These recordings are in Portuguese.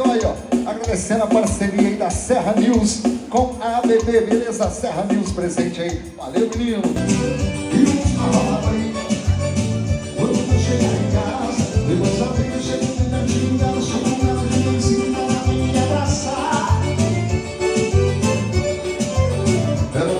Então aí, ó, agradecendo a parceria aí da Serra News com a ABB, beleza? Serra News presente aí. Valeu, menino! E uma palavra quando eu chegar em casa, depois da vida eu chego no dela, chego nela de benzinho, ela vem me abraçar. Ela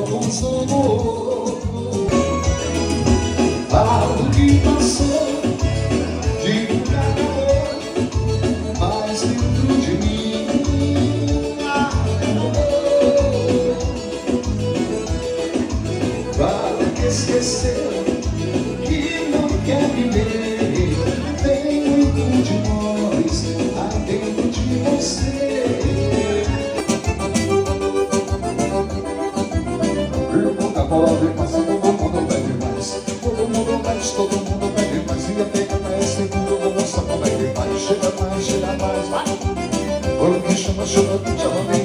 não sou louco, falo que passou, digo que acabou, mas dentro de mim fala que esqueceu, que não quer viver. Tem muito de nós aí dentro de você. Todo mundo pede mais, e a pega pra esse mundo, vou mostrar como é que vai. Chega mais, vai. Olha que chama, chama, chama,